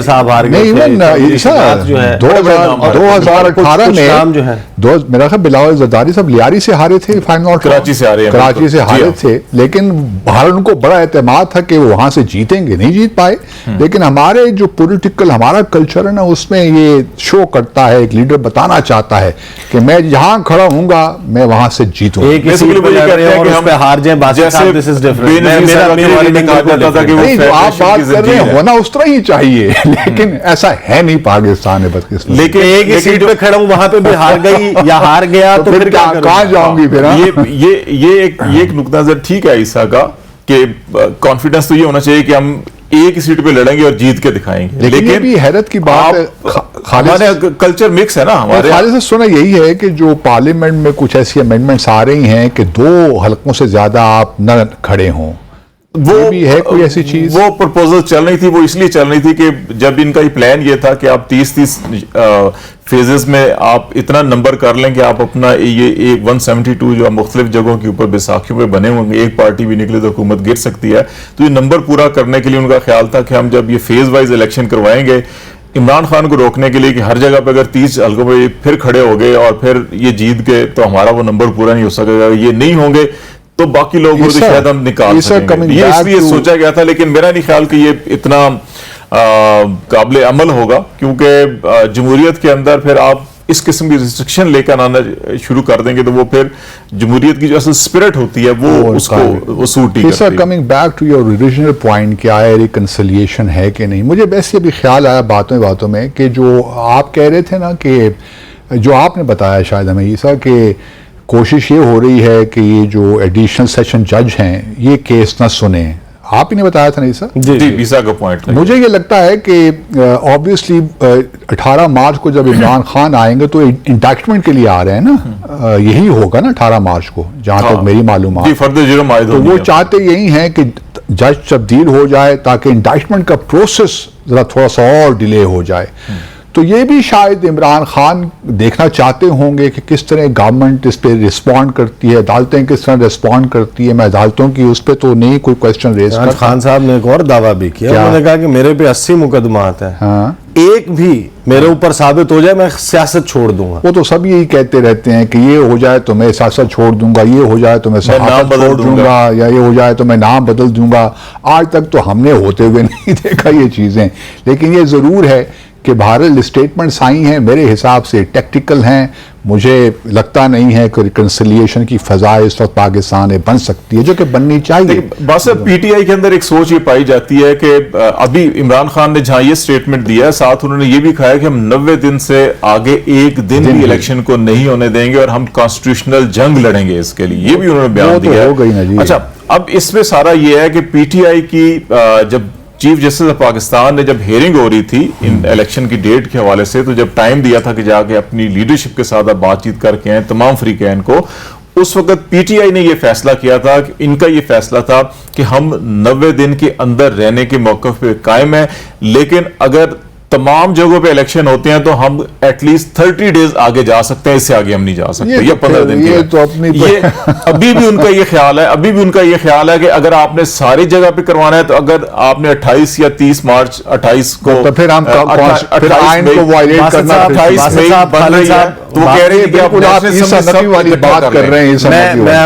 B: صاحب ہار گئے تھے. جو ہے
C: 2018 میں میرا خیال بلاول زرداری صاحب لیاری سے ہارے تھے,
A: کراچی سے
C: ہارے تھے, لیکن باہر ان کو بڑا اعتماد تھا کہ وہ وہاں سے جیتیں گے, نہیں جیت پائے. لیکن ہمارے جو پولیٹیکل ہمارا کلچر ہے نا, اس میں یہ شو کرتا ہے, ایک لیڈر بتانا چاہتا ہے کہ میں جہاں کھڑا ہوں گا میں وہاں سے جیتوں. آپ بات کر رہے ہیں ہونا اس طرح ہی چاہیے لیکن ایسا ہے نہیں پاکستان میں بدقسمتی
B: لیکن ایک ہی سیٹ پہ کھڑا ہوں وہاں پہ بھی ہار گئی یا ہار گیا تو پھر
C: کہاں جاؤں گی پھر؟
A: یہ ایک نقطہ نظر ٹھیک ہے عیسیٰ کا کہ کانفیڈنس تو یہ ہونا چاہیے کہ ہم ایک ہی سیٹ پہ لڑیں گے اور جیت کے دکھائیں گے.
C: لیکن یہ بھی حیرت کی بات ہے
A: ہمارے کلچر مکس ہے نا ہمارے.
C: خالد سے سنا یہی ہے کہ جو پارلیمنٹ میں کچھ ایسی امینڈمنٹس آ رہی ہیں کہ 2 حلقوں سے زیادہ آپ نہ کھڑے ہوں, وہ بھی ہے کوئی ایسی چیز؟
A: وہ پرپوزل چل رہی تھی, وہ اس لیے چل رہی تھی کہ جب ان کا یہ پلان یہ تھا کہ آپ 30 فیزز میں آپ اتنا نمبر کر لیں کہ آپ اپنا یہ 172 جو مختلف جگہوں کے اوپر بیساکھیوں پہ بنے ہوں گے, ایک پارٹی بھی نکلے تو حکومت گر سکتی ہے. تو یہ نمبر پورا کرنے کے لیے ان کا خیال تھا کہ ہم جب یہ فیز وائز الیکشن کروائیں گے عمران خان کو روکنے کے لیے کہ ہر جگہ پہ اگر 30 حلقوں پہ پھر کھڑے ہو گئے اور پھر یہ جیت گئے تو ہمارا وہ نمبر پورا نہیں ہو سکے گا, یہ نہیں ہوں گے تو باقی لوگ وہ شاید ہم نکال سکیں گے. یہ اس لیے سوچا گیا تھا, لیکن میرا نہیں خیال کہ یہ اتنا قابل عمل ہوگا, کیونکہ جمہوریت کے اندر پھر آپ اس قسم کی ریسٹرکشن لے کر آنا شروع کر دیں گے تو وہ پھر جمہوریت کی جو اصل اسپرٹ ہوتی ہے وہ اس کو وہ سوٹ نہیں کرتی.
C: Coming back to your original point کہ آیا ریکنسلیشن ہے کہ نہیں, مجھے ویسے ابھی خیال آیا باتوں میں کہ جو آپ کہہ رہے تھے نا کہ جو آپ نے بتایا شاید ہمیں عیسیٰ کہ کوشش یہ ہو رہی ہے کہ یہ جو ایڈیشنل سیشن جج ہیں یہ کیس نہ سنیں, آپ ہی نے بتایا تھا نہیں سر؟
A: جی عیسیٰ کا پوائنٹ.
C: مجھے یہ لگتا ہے کہ آبویسلی 18 مارچ کو جب عمران خان آئیں گے تو انڈکٹمنٹ کے لیے آ رہے ہیں نا, یہی ہوگا نا 18 مارچ کو جہاں تک میری معلومات, تو وہ چاہتے یہی ہیں کہ جج تبدیل ہو جائے تاکہ انڈکٹمنٹ کا پروسیس ذرا تھوڑا سا اور ڈیلے ہو جائے. تو یہ بھی شاید عمران خان دیکھنا چاہتے ہوں گے کہ کس طرح گورنمنٹ اس پہ رسپونڈ کرتی ہے, عدالتیں کس طرح رسپونڈ کرتی ہے. میں عدالتوں کی اس پہ تو نہیں کوئی کوشچن ریز کرتا.
B: خان صاحب نے ایک اور دعویٰ بھی کیا, انہوں نے کہا کہ میرے پہ 80 مقدمات ہیں, ایک بھی میرے اوپر ثابت ہو جائے میں سیاست چھوڑ دوں گا.
C: وہ تو سب یہی کہتے رہتے ہیں کہ یہ ہو جائے تو میں سیاست چھوڑ دوں گا, یہ ہو جائے تو میں صحافت چھوڑ دوں گا, یا یہ ہو جائے تو میں نام بدل دوں گا. آج تک تو ہم نے ہوتے ہوئے نہیں دیکھا یہ چیزیں, لیکن یہ ضرور ہے کہ بہرحال اسٹیٹمنٹس آئی ہیں میرے حساب سے ٹیکٹیکل ہیں. مجھے لگتا نہیں ہے کہ ریکنسلیشن کی فضا اس وقت پاکستان میں بن سکتی ہے, جو کہ بننی چاہیے.
A: بس پی ٹی آئی کے اندر ایک سوچ یہ پائی جاتی ہے کہ ابھی عمران خان نے جہاں یہ سٹیٹمنٹ دیا ہے, ساتھ انہوں نے یہ بھی کہا ہے کہ ہم 90 دن سے آگے ایک دن بھی الیکشن کو نہیں ہونے دیں گے اور ہم کانسٹیٹیوشنل جنگ لڑیں گے اس کے لیے, یہ بھی انہوں نے بیان دیا ہے. اچھا, اب اس میں سارا یہ ہے کہ پی ٹی آئی کی جب چیف جسٹس آف پاکستان نے جب ہیئرنگ ہو رہی تھی ان الیکشن کی ڈیٹ کے حوالے سے, تو جب ٹائم دیا تھا کہ جا کے اپنی لیڈرشپ کے ساتھ بات چیت کر کے آئیں تمام فریقین کو, اس وقت پی ٹی آئی نے یہ فیصلہ کیا تھا کہ ان کا یہ فیصلہ تھا کہ ہم 90 دن کے اندر رہنے کے موقف پہ قائم ہیں, لیکن اگر تمام جگہوں پہ الیکشن ہوتے ہیں تو ہم ایٹ لیسٹ 30 ڈیز آگے جا سکتے ہیں, اس سے آگے ہم نہیں جا سکتے. یہ 15 دن کی ابھی بھی ان کا یہ خیال ہے کہ اگر آپ نے ساری جگہ پہ کروانا ہے تو اگر آپ نے 28 یا 30 مارچ 28 کو
C: تو پھر ہم آئین کو وائلیٹ کرنا,
A: 28 مئی بن رہی ہے تو وہ کہہ رہے ہیں کہ آپ نبی والی بات کر رہے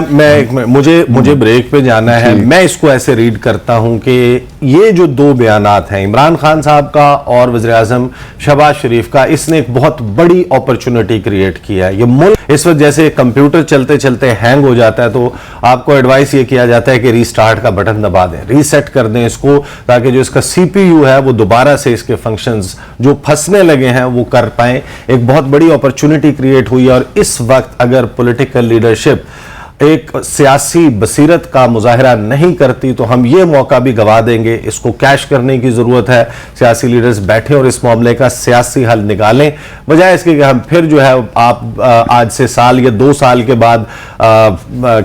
B: ہیں. مجھے بریک پہ جانا ہے. میں اس کو ایسے ریڈ کرتا ہوں کہ یہ جو 2 بیانات ہیں عمران خان صاحب کا اور وزیر اعظم شہباز شریف کا, اس نے ایک بہت بڑی اپرچونٹی کریٹ کیا ہے. یہ ملک اس وقت جیسے کمپیوٹر چلتے چلتے ہینگ ہو جاتا ہے تو آپ کو ایڈوائس یہ کیا جاتا ہے کہ ریسٹارٹ کا بٹن دبا دیں, ریسیٹ کر دیں اس کو, تاکہ جو اس کا سی پی یو ہے وہ دوبارہ سے اس کے فنکشنز جو پھنسنے لگے ہیں وہ کر پائیں. ایک بہت بڑی اپرچونٹی کریٹ ہوئی ہے, اور اس وقت اگر پولیٹیکل لیڈرشپ ایک سیاسی بصیرت کا مظاہرہ نہیں کرتی تو ہم یہ موقع بھی گوا دیں گے. اس کو کیش کرنے کی ضرورت ہے, سیاسی لیڈرز بیٹھیں اور اس معاملے کا سیاسی حل نکالیں, بجائے اس کے کہ ہم پھر جو ہے آپ آج سے سال یا 2 سال کے بعد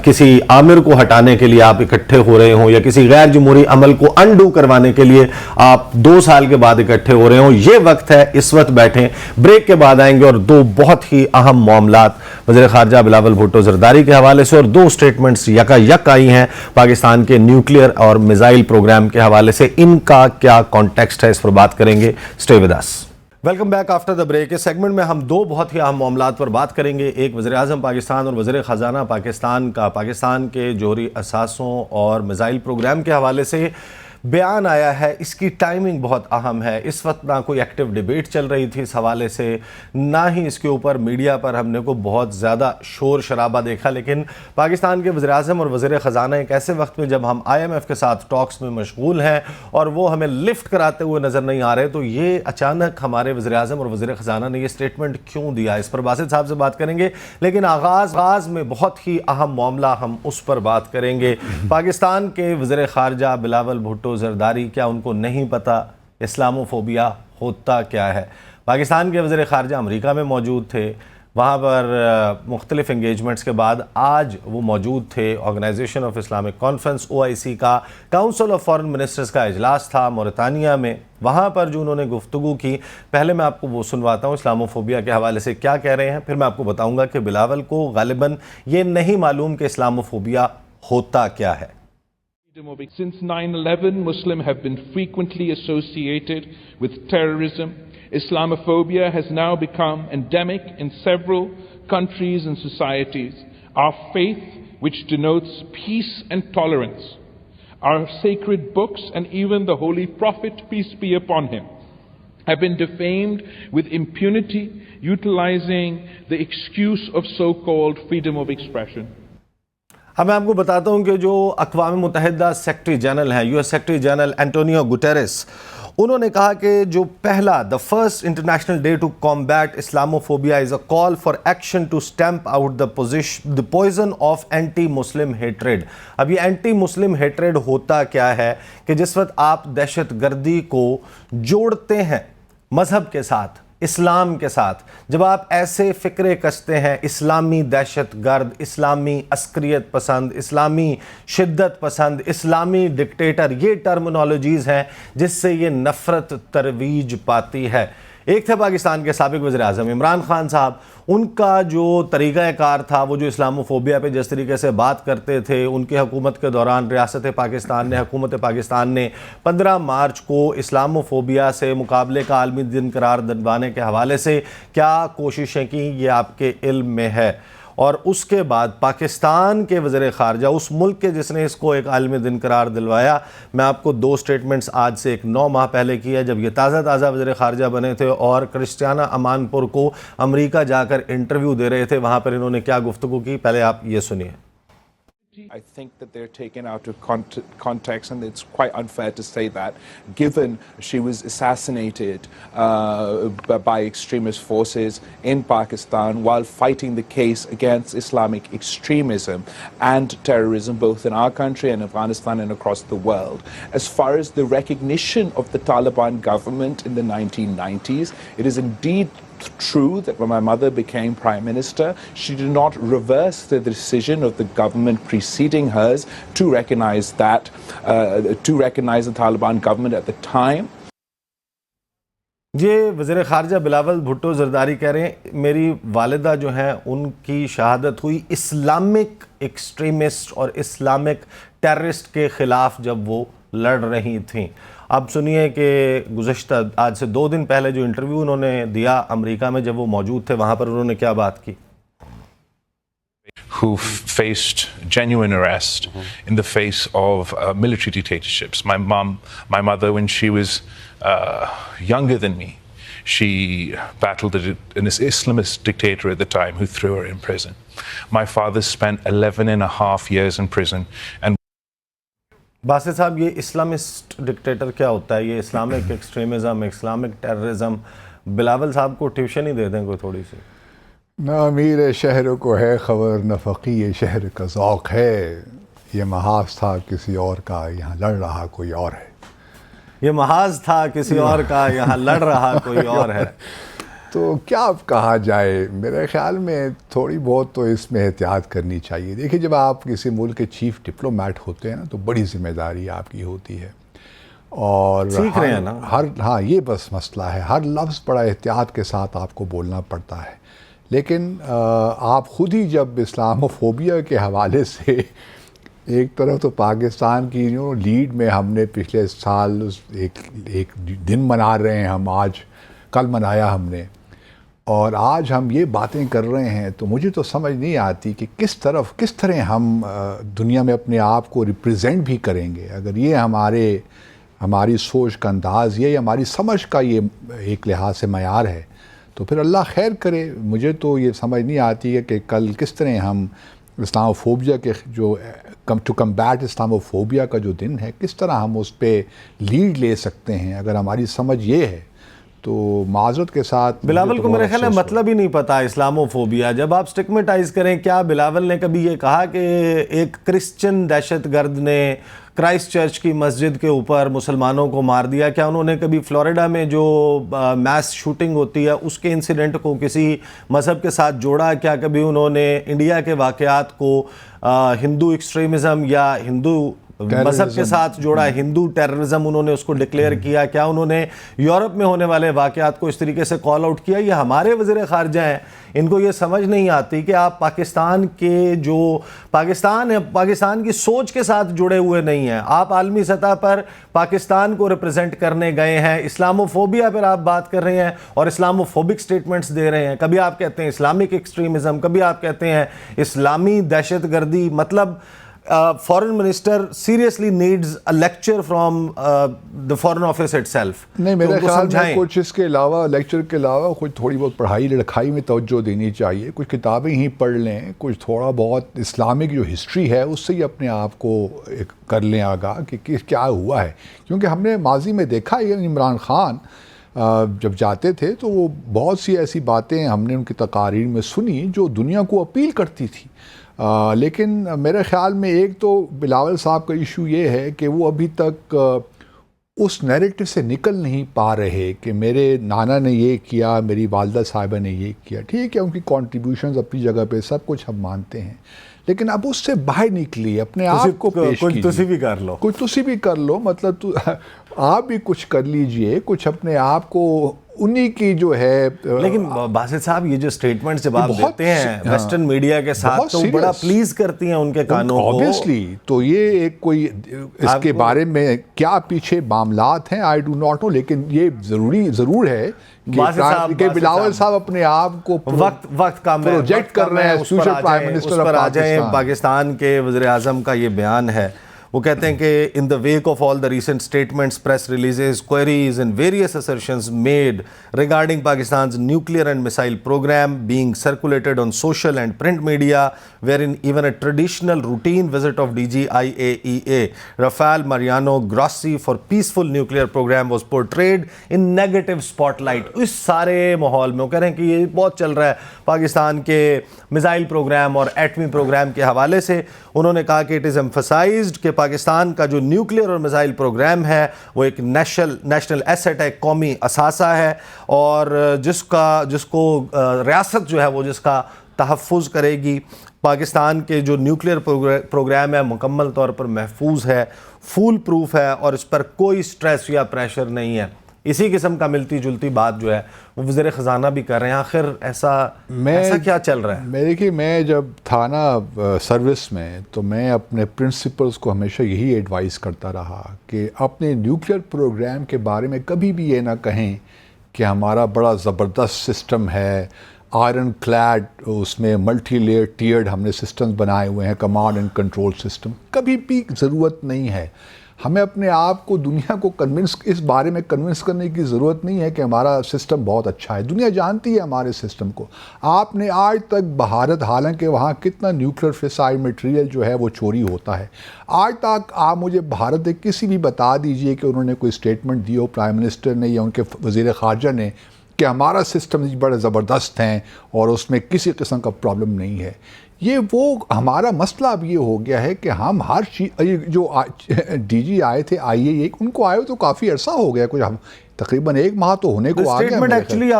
B: کسی آمر کو ہٹانے کے لیے آپ اکٹھے ہو رہے ہوں, یا کسی غیر جمہوری عمل کو انڈو کروانے کے لیے آپ 2 سال کے بعد اکٹھے ہو رہے ہوں. یہ وقت ہے, اس وقت بیٹھیں. بریک کے بعد آئیں گے اور 2 بہت ہی اہم معاملات وزیر خارجہ بلاول بھٹو زرداری کے حوالے سے, اور 2 سٹیٹمنٹس یک آئی ہیں پاکستان کے نیوکلیئر اور میزائل پروگرام کے حوالے سے. ان کا کیا کانٹیکسٹ ہے, اس پر بات کریں گے. Stay with us. Welcome back after the break. اس سیگمنٹ میں ہم 2 بہت ہی اہم معاملات پر بات کریں گے. ایک وزیر اعظم پاکستان اور وزیر خزانہ پاکستان کا پاکستان کے جوہری اثاثوں اور میزائل پروگرام کے حوالے سے. بیان آیا ہے اس کی ٹائمنگ بہت اہم ہے. اس وقت نہ کوئی ایکٹیو ڈیبیٹ چل رہی تھی اس حوالے سے, نہ ہی اس کے اوپر میڈیا پر ہم نے کو بہت زیادہ شور شرابہ دیکھا, لیکن پاکستان کے وزیر اعظم اور وزیر خزانہ ایک ایسے وقت میں جب ہم آئی ایم ایف کے ساتھ ٹاکس میں مشغول ہیں اور وہ ہمیں لفٹ کراتے ہوئے نظر نہیں آ رہے, تو یہ اچانک ہمارے وزیر اعظم اور وزیر خزانہ نے یہ اسٹیٹمنٹ کیوں دیا, اس پر باسط صاحب سے بات کریں گے. لیکن آغاز میں بہت ہی اہم معاملہ ہم اس پر بات کریں گے. پاکستان کے وزیر خارجہ بلاول بھٹو زرداری, کیا ان کو نہیں پتا اسلاموفوبیا ہوتا کیا ہے؟ پاکستان کے وزیر خارجہ امریکہ میں موجود تھے, وہاں پر مختلف انگیجمنٹس کے بعد آج وہ موجود تھے. Organisation of Islamic conference OIC کا کاؤنسل آف فارن منسٹرز کا اجلاس تھا موریتانیہ میں, وہاں پر جو انہوں نے گفتگو کی, پہلے میں آپ کو وہ سنواتا ہوں اسلاموفوبیا کے حوالے سے کیا کہہ رہے ہیں, پھر میں آپ کو بتاؤں گا کہ بلاول کو غالباً یہ نہیں معلوم کہ اسلاموفوبیا ہوتا کیا ہے.
D: Since 9/11, Muslims have been frequently associated with terrorism. Islamophobia has now become endemic in several countries and societies. Our faith, which denotes peace and tolerance, our sacred books and even the Holy Prophet, peace be upon him, have been defamed with impunity, utilizing the excuse of so-called freedom of expression.
B: اب میں آپ کو بتاتا ہوں کہ جو اقوام متحدہ سیکرٹری جنرل ہیں, US secretary general Antonio Guterres, انہوں نے کہا کہ جو پہلا the first international day to combat Islamophobia is a call for action to stamp out the poison of anti-Muslim hatred. اب یہ اینٹی مسلم ہیٹریڈ ہوتا کیا ہے کہ جس وقت آپ دہشت گردی کو جوڑتے ہیں مذہب کے ساتھ, اسلام کے ساتھ, جب آپ ایسے فکرے کستے ہیں اسلامی دہشت گرد, اسلامی عسکریت پسند, اسلامی شدت پسند, اسلامی ڈکٹیٹر, یہ ٹرمنالوجیز ہیں جس سے یہ نفرت ترویج پاتی ہے. ایک تھے پاکستان کے سابق وزیر اعظم عمران خان صاحب, ان کا جو طریقہ کار تھا, وہ جو اسلاموفوبیا پہ جس طریقے سے بات کرتے تھے, ان کی حکومت کے دوران ریاست پاکستان نے, حکومت پاکستان نے 15 مارچ کو اسلاموفوبیا سے مقابلے کا عالمی دن قرار دلوانے کے حوالے سے کیا کوششیں کی, یہ آپ کے علم میں ہے. اور اس کے بعد پاکستان کے وزیر خارجہ, اس ملک کے جس نے اس کو ایک عالمی دن قرار دلوایا, میں آپ کو 2 سٹیٹمنٹس آج سے 9 ماہ پہلے کی ہے جب یہ تازہ وزیر خارجہ بنے تھے اور کرسٹیانا امان پور کو امریکہ جا کر انٹرویو دے رہے تھے, وہاں پر انہوں نے کیا گفتگو کی, پہلے آپ یہ سنیے.
E: I think that they're taken out of context, and it's quite unfair to say that, given she was assassinated by extremist forces in Pakistan while fighting the case against Islamic extremism and terrorism both in our country and Afghanistan and across the world. As far as the recognition of the Taliban government in the 1990s, it is indeed true that when my mother became Prime Minister, she did not reverse the decision of the government preceding hers to recognize the Taliban government at the time.
B: یہ وزیر خارجہ بلاول بھٹو زرداری کہہ رہے ہیں, میری والدہ جو ہیں ان کی شہادت ہوئی اسلامک ایکسٹریمسٹ اور اسلامک ٹیررسٹ کے خلاف جب وہ لڑ رہی تھیں. اب سنیے کہ گزشتہ آج سے 2 دن پہلے جو انٹرویو انہوں نے دیا امریکہ میں جب وہ موجود تھے, وہاں پر انہوں نے کیا بات کی.
F: Who faced genuine arrest in the face of military dictatorships. My mother, when she was younger than me, she battled an Islamist dictator at the time who threw her in prison. My father spent 11.5 years in prison. And
B: Basit صاحب, یہ اسلامسٹ ڈکٹیٹر کیا ہوتا ہے, یہ Islamic extremism, Islamic terrorism, Bilawal صاحب کو ٹیوشن ہی دے دیں کوئی تھوڑی سی.
C: نہ امیر شہر کو ہے خبر, نہ فقیر شہر کا ذوق ہے, یہ محاذ تھا کسی اور کا, یہاں لڑ رہا کوئی اور ہے.
B: یہ محاذ تھا کسی اور کا, یہاں لڑ رہا کوئی اور ہے.
C: تو کیا اب کہا جائے, میرے خیال میں تھوڑی بہت تو اس میں احتیاط کرنی چاہیے. دیکھیے, جب آپ کسی ملک کے چیف ڈپلومیٹ ہوتے ہیں نا, تو بڑی ذمہ داری آپ کی ہوتی ہے, اور
B: سیکھ رہے ہیں نا.
C: ہاں, یہ بس مسئلہ ہے, ہر لفظ بڑا احتیاط کے ساتھ آپ کو بولنا پڑتا ہے. لیکن آپ خود ہی جب اسلاموفوبیا کے حوالے سے ایک طرف تو پاکستان کی لیڈ میں ہم نے پچھلے سال ایک دن منا رہے ہیں ہم, آج کل منایا ہم نے, اور آج ہم یہ باتیں کر رہے ہیں تو مجھے تو سمجھ نہیں آتی کہ کس طرح ہم دنیا میں اپنے آپ کو ریپریزنٹ بھی کریں گے. اگر یہ ہماری سوچ کا انداز یہ ہماری سمجھ کا یہ ایک لحاظ سے معیار ہے تو پھر اللہ خیر کرے. مجھے تو یہ سمجھ نہیں آتی ہے کہ کل کس طرح ہم اسلاموفوبیا کے جو ٹو کمبیٹ اسلاموفوبیا کا جو دن ہے کس طرح ہم اس پہ لیڈ لے سکتے ہیں. اگر ہماری سمجھ یہ ہے تو معذرت کے ساتھ
B: بلاول کو میرے خیال ہے مطلب ہی نہیں پتا اسلاموفوبیا. جب آپ سٹگمیٹائز کریں, کیا بلاول نے کبھی یہ کہا کہ ایک کرسچن دہشت گرد نے کرائسٹ چرچ کی مسجد کے اوپر مسلمانوں کو مار دیا؟ کیا انہوں نے کبھی فلوریڈا میں جو میس شوٹنگ ہوتی ہے اس کے انسیڈنٹ کو کسی مذہب کے ساتھ جوڑا؟ کیا کبھی انہوں نے انڈیا کے واقعات کو ہندو ایکسٹریمزم یا ہندو مذہب کے ساتھ جوڑا, ہندو ٹیررزم انہوں نے اس کو ڈکلیئر کیا؟ کیا انہوں نے یورپ میں ہونے والے واقعات کو اس طریقے سے کال آؤٹ کیا؟ یہ ہمارے وزیر خارجہ ہیں, ان کو یہ سمجھ نہیں آتی کہ آپ پاکستان کے جو پاکستان ہے, پاکستان کی سوچ کے ساتھ جڑے ہوئے نہیں ہیں. آپ عالمی سطح پر پاکستان کو ریپرزینٹ کرنے گئے ہیں, اسلاموفوبیا پر آپ بات کر رہے ہیں اور اسلاموفوبک سٹیٹمنٹس دے رہے ہیں. کبھی آپ کہتے ہیں اسلامک ایکسٹریمزم, کبھی آپ کہتے ہیں اسلامی دہشت گردی. مطلب foreign minister seriously needs a lecture from the foreign office itself.
C: نہیں, میرے خیال میں کچھ اس کے علاوہ, لیکچر کے علاوہ کچھ تھوڑی بہت پڑھائی لکھائی میں توجہ دینی چاہیے. کچھ کتابیں ہی پڑھ لیں, کچھ تھوڑا بہت اسلامک جو ہسٹری ہے اس سے ہی اپنے آپ کو کر لیں آگاہ کہ کیا ہوا ہے. کیونکہ ہم نے ماضی میں دیکھا ہے عمران خان جب جاتے تھے تو وہ بہت سی ایسی باتیں ہم نے ان کی تقاریر میں سنی جو دنیا کو اپیل کرتی تھی. لیکن میرے خیال میں ایک تو بلاول صاحب کا ایشو یہ ہے کہ وہ ابھی تک اس نیریٹو سے نکل نہیں پا رہے کہ میرے نانا نے یہ کیا, میری والدہ صاحبہ نے یہ کیا. ٹھیک ہے, ان کی کنٹریبیوشنز اپنی جگہ پہ سب کچھ ہم مانتے ہیں, لیکن اب اس سے باہر نکلی, اپنے آپ کو پیش کیجیے.
B: کچھ تسی بھی کر لو, مطلب
C: آپ بھی کچھ کر لیجئے, کچھ اپنے آپ کو انہی کی جو ہے.
B: لیکن باسط صاحب یہ جو سٹیٹمنٹس جب آپ دیتے ہیں ویسٹرن میڈیا کے ساتھ تو بڑا پلیز کرتی ہیں ان کے کانوں کو.
C: obviously تو یہ ایک کوئی اس کے بارے میں کیا پیچھے معاملات ہیں آئی ڈو ناٹ نو, لیکن یہ ضرور ہے کہ بلاول صاحب اپنے آپ کو
B: وقت کا
C: پروجیکٹ کر رہے ہیں future prime minister of Pakistan.
B: Pakistan کے وزیر اعظم کا یہ بیان ہے, وہ کہتے ہیں کہ in the wake of all the recent statements, press releases, queries and various assertions made regarding Pakistan's nuclear and missile program being circulated on social and print media, wherein even a traditional routine visit of DG IAEA Rafael Mariano Grossi for peaceful nuclear program was portrayed in negative spotlight. اس سارے ماحول میں وہ کہہ رہے ہیں کہ یہ بہت چل رہا ہے پاکستان کے میزائل پروگرام اور ایٹمی پروگرام کے حوالے سے. انہوں نے کہا کہ it is emphasized کہ پاکستان کا جو نیوکلیئر اور میزائل پروگرام ہے وہ ایک نیشنل ایسٹ ہے, قومی اثاثہ ہے, اور جس کو ریاست جو ہے وہ جس کا تحفظ کرے گی. پاکستان کے جو نیوکلیئر پروگرام ہے مکمل طور پر محفوظ ہے, فول پروف ہے, اور اس پر کوئی سٹریس یا پریشر نہیں ہے. اسی قسم کا ملتی جلتی بات جو ہے وہ وزیر خزانہ بھی کر رہے ہیں. آخر ایسا کیا چل رہا ہے؟
C: دیکھیے, میں جب تھا نا سروس میں تو میں اپنے پرنسپلز کو ہمیشہ یہی ایڈوائز کرتا رہا کہ اپنے نیوکلیئر پروگرام کے بارے میں کبھی بھی یہ نہ کہیں کہ ہمارا بڑا زبردست سسٹم ہے, آئرن کلیڈ, اس میں ملٹی لیئر ٹیئرڈ ہم نے سسٹمز بنائے ہوئے ہیں, کمانڈ اینڈ کنٹرول سسٹم. کبھی بھی ضرورت نہیں ہے. ہمیں اپنے آپ کو دنیا کو اس بارے میں کنونس کرنے کی ضرورت نہیں ہے کہ ہمارا سسٹم بہت اچھا ہے. دنیا جانتی ہے ہمارے سسٹم کو. آپ نے آج تک بھارت, حالانکہ وہاں کتنا نیوکلیئر فسائل مٹیریل جو ہے وہ چوری ہوتا ہے, آج تک آپ مجھے بھارت کے کسی بھی بتا دیجئے کہ انہوں نے کوئی اسٹیٹمنٹ دی ہو پرائم منسٹر نے یا ان کے وزیر خارجہ نے کہ ہمارا سسٹم بڑے زبردست ہیں اور اس میں کسی قسم کا پرابلم نہیں ہے. یہ وہ ہمارا مسئلہ اب یہ ہو گیا ہے کہ ہم ہر چیز, جو ڈی جی آئے تھے IAEA ان کو آئے تو کافی عرصہ ہو گیا, کچھ ہم تقریباً 1 ماہ تو ہونے کو آ گیا,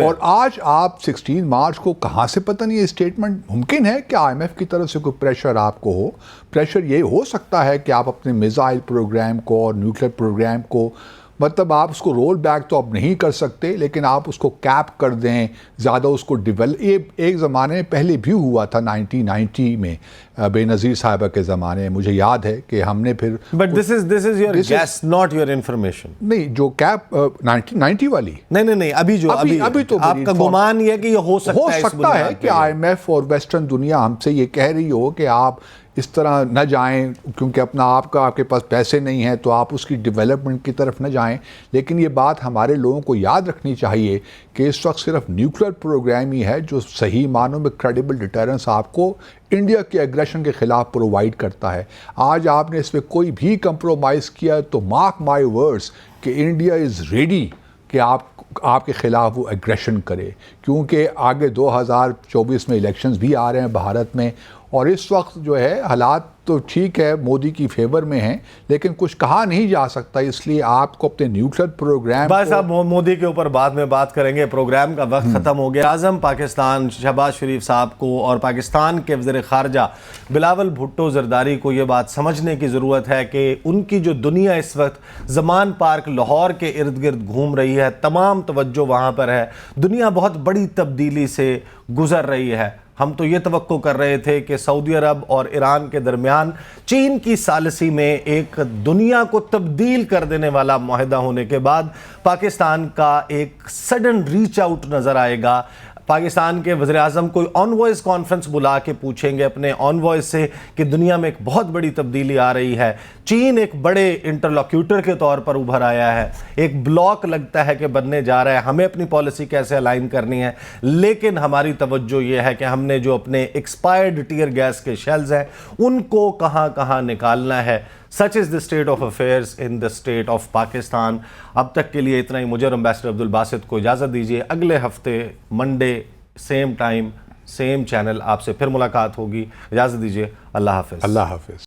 C: اور آج آپ 16 مارچ کو کہاں سے پتہ نہیں. یہ اسٹیٹمنٹ ممکن ہے کہ IMF کی طرف سے کوئی پریشر آپ کو ہو. پریشر یہ ہو سکتا ہے کہ آپ اپنے میزائل پروگرام کو اور نیوکلیئر پروگرام کو, مطلب آپ اس کو رول بیک تو آپ نہیں کر سکتے, لیکن آپ اس کو کیپ کر دیں, زیادہ اس کو ڈیولپ. یہ ایک زمانے میں پہلے بھی ہوا تھا 1990 میں, بینظیر صاحبہ کے زمانے میں مجھے یاد ہے کہ ہم نے پھر
B: But this is your guess, not your information.
C: نہیں جو کیپ 1990 والی
B: نہیں ابھی جو
C: ابھی تو
B: آپ کا گمان یہ ہے کہ یہ ہو
C: سکتا ہے کہ آئی ایم ایف اور ویسٹرن دنیا ہم سے یہ کہہ رہی ہو کہ آپ اس طرح نہ جائیں کیونکہ آپ کے پاس پیسے نہیں ہیں تو آپ اس کی ڈیولپمنٹ کی طرف نہ جائیں. لیکن یہ بات ہمارے لوگوں کو یاد رکھنی چاہیے کہ اس وقت صرف نیوکلیر پروگرام ہی ہے جو صحیح معنوں میں کریڈیبل ڈیٹرنس آپ کو انڈیا کے ایگریشن کے خلاف پرووائڈ کرتا ہے. آج آپ نے اس پہ کوئی بھی کمپرومائز کیا تو مارک مائی ورڈز کہ انڈیا از ریڈی کہ آپ کے خلاف وہ ایگریشن کرے, کیونکہ آگے 2024 میں الیکشنز بھی آ رہے ہیں بھارت میں, اور اس وقت جو ہے حالات تو ٹھیک ہے مودی کی فیور میں ہیں لیکن کچھ کہا نہیں جا سکتا, اس لیے آپ کو اپنے نیوکلیر پروگرام
B: بس اب مودی کے اوپر بعد میں بات کریں گے, پروگرام کا وقت ختم ہو گیا. اعظم پاکستان شہباز شریف صاحب کو اور پاکستان کے وزیر خارجہ بلاول بھٹو زرداری کو یہ بات سمجھنے کی ضرورت ہے کہ ان کی جو دنیا اس وقت زمان پارک لاہور کے ارد گرد گھوم رہی ہے, تمام توجہ وہاں پر ہے, دنیا بہت بڑی تبدیلی سے گزر رہی ہے. ہم تو یہ توقع کر رہے تھے کہ سعودی عرب اور ایران کے درمیان چین کی ثالثی میں ایک دنیا کو تبدیل کر دینے والا معاہدہ ہونے کے بعد پاکستان کا ایک سڈن ریچ آؤٹ نظر آئے گا. پاکستان کے وزیر اعظم کوئی آن وائس کانفرنس بلا کے پوچھیں گے اپنے آن وائس سے کہ دنیا میں ایک بہت بڑی تبدیلی آ رہی ہے. چین ایک بڑے انٹرلوکیوٹر کے طور پر ابھر آیا ہے, ایک بلاک لگتا ہے کہ بننے جا رہا ہے, ہمیں اپنی پالیسی کیسے الائن کرنی ہے. لیکن ہماری توجہ یہ ہے کہ ہم نے جو اپنے ایکسپائرڈ ٹیئر گیس کے شیلز ہیں ان کو کہاں کہاں نکالنا ہے. Such is the state of affairs in the state of Pakistan. اب تک کے لیے اتنا ہی. مجھے اور امبیسڈر عبدالباسط کو اجازت دیجیے. اگلے ہفتے Monday same time same channel آپ سے پھر ملاقات ہوگی. اجازت دیجیے. اللہ حافظ.
C: اللہ حافظ.